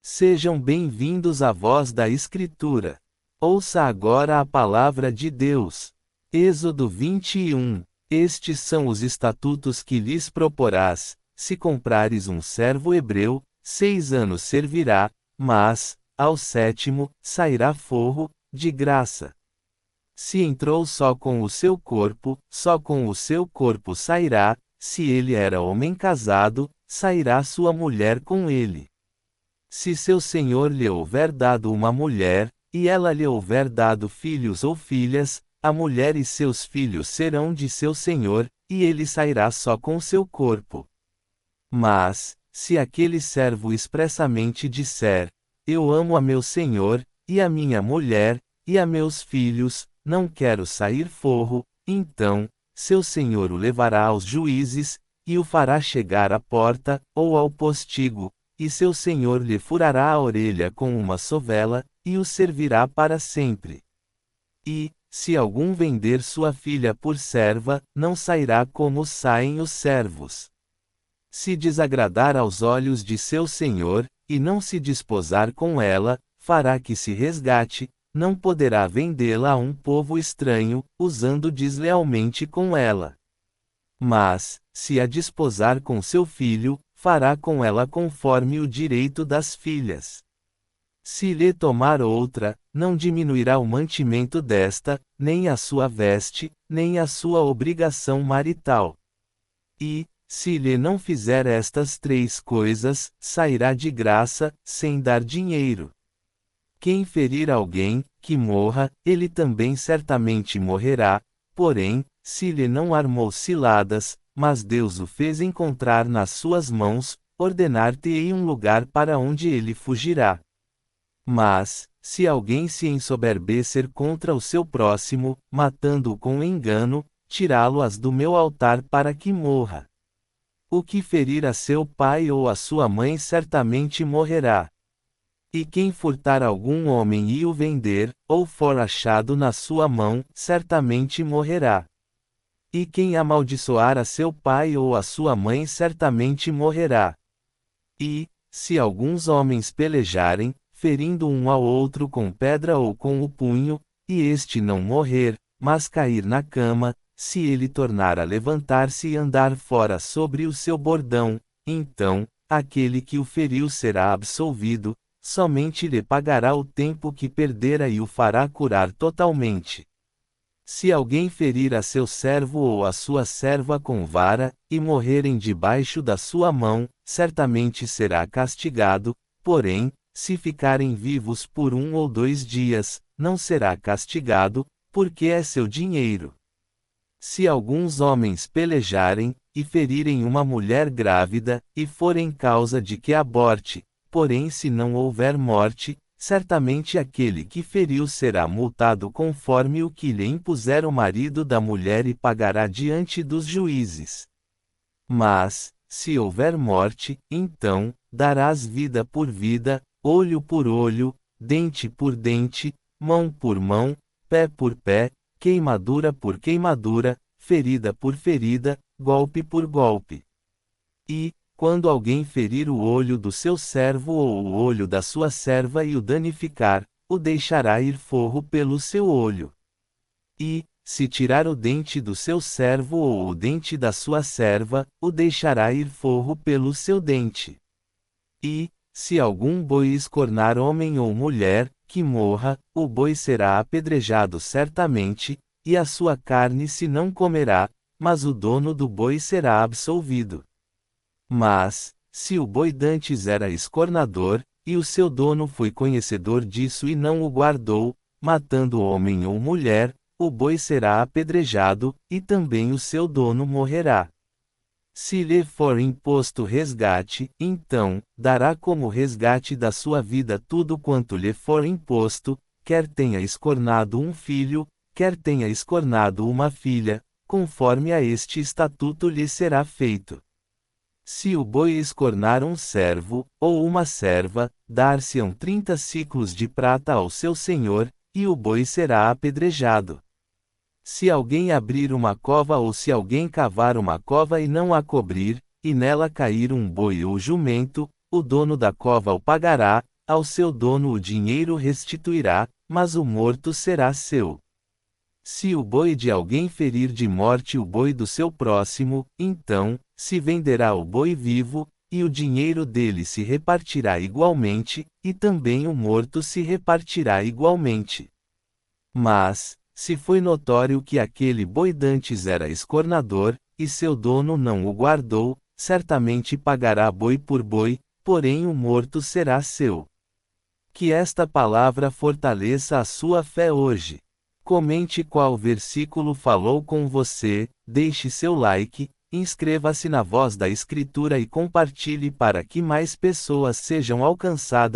Sejam bem-vindos à voz da Escritura. Ouça agora a palavra de Deus. Êxodo 21. Estes são os estatutos que lhes proporás: se comprares um servo hebreu, 6 anos servirá, mas, ao 7º, sairá forro, de graça. Se entrou só com o seu corpo, só com o seu corpo sairá; se ele era homem casado, sairá sua mulher com ele. Se seu senhor lhe houver dado uma mulher, e ela lhe houver dado filhos ou filhas, a mulher e seus filhos serão de seu senhor, e ele sairá só com seu corpo. Mas, se aquele servo expressamente disser: eu amo a meu senhor, e a minha mulher, e a meus filhos, não quero sair forro, então, seu senhor o levará aos juízes, e o fará chegar à porta, ou ao postigo, e seu senhor lhe furará a orelha com uma sovela, e o servirá para sempre. E, se algum vender sua filha por serva, não sairá como saem os servos. Se desagradar aos olhos de seu senhor, e não se desposar com ela, fará que se resgate, não poderá vendê-la a um povo estranho, usando deslealmente com ela. Mas, se a desposar com seu filho, fará com ela conforme o direito das filhas. Se lhe tomar outra, não diminuirá o mantimento desta, nem a sua veste, nem a sua obrigação marital. E, se lhe não fizer estas 3 coisas, sairá de graça, sem dar dinheiro. Quem ferir alguém, que morra, ele também certamente morrerá, porém, se lhe não armou ciladas, mas Deus o fez encontrar nas suas mãos, ordenar-te-ei um lugar para onde ele fugirá. Mas, se alguém se ensoberbecer contra o seu próximo, matando-o com engano, tirá-lo-ás do meu altar para que morra. O que ferir a seu pai ou a sua mãe certamente morrerá. E quem furtar algum homem e o vender, ou for achado na sua mão, certamente morrerá. E quem amaldiçoar a seu pai ou a sua mãe certamente morrerá. E, se alguns homens pelejarem, ferindo um ao outro com pedra ou com o punho, e este não morrer, mas cair na cama, se ele tornar a levantar-se e andar fora sobre o seu bordão, então, aquele que o feriu será absolvido, somente lhe pagará o tempo que perdera e o fará curar totalmente. Se alguém ferir a seu servo ou a sua serva com vara, e morrerem debaixo da sua mão, certamente será castigado, porém, se ficarem vivos por 1 ou 2 dias, não será castigado, porque é seu dinheiro. Se alguns homens pelejarem, e ferirem uma mulher grávida, e forem causa de que aborte, porém se não houver morte, certamente aquele que feriu será multado conforme o que lhe impuser o marido da mulher e pagará diante dos juízes. Mas, se houver morte, então, darás vida por vida, olho por olho, dente por dente, mão por mão, pé por pé, queimadura por queimadura, ferida por ferida, golpe por golpe. E, quando alguém ferir o olho do seu servo ou o olho da sua serva e o danificar, o deixará ir forro pelo seu olho. E, se tirar o dente do seu servo ou o dente da sua serva, o deixará ir forro pelo seu dente. E, se algum boi escornar homem ou mulher, que morra, o boi será apedrejado certamente, e a sua carne se não comerá, mas o dono do boi será absolvido. Mas, se o boi dantes era escornador, e o seu dono foi conhecedor disso e não o guardou, matando homem ou mulher, o boi será apedrejado, e também o seu dono morrerá. Se lhe for imposto resgate, então, dará como resgate da sua vida tudo quanto lhe for imposto, quer tenha escornado um filho, quer tenha escornado uma filha, conforme a este estatuto lhe será feito. Se o boi escornar um servo, ou uma serva, dar-se-ão 30 siclos de prata ao seu senhor, e o boi será apedrejado. Se alguém abrir uma cova ou se alguém cavar uma cova e não a cobrir, e nela cair um boi ou jumento, o dono da cova o pagará, ao seu dono o dinheiro restituirá, mas o morto será seu. Se o boi de alguém ferir de morte o boi do seu próximo, então, se venderá o boi vivo, e o dinheiro dele se repartirá igualmente, e também o morto se repartirá igualmente. Mas, se foi notório que aquele boi dantes era escornador, e seu dono não o guardou, certamente pagará boi por boi, porém o morto será seu. Que esta palavra fortaleça a sua fé hoje. Comente qual versículo falou com você, deixe seu like, inscreva-se na Voz da Escritura e compartilhe para que mais pessoas sejam alcançadas.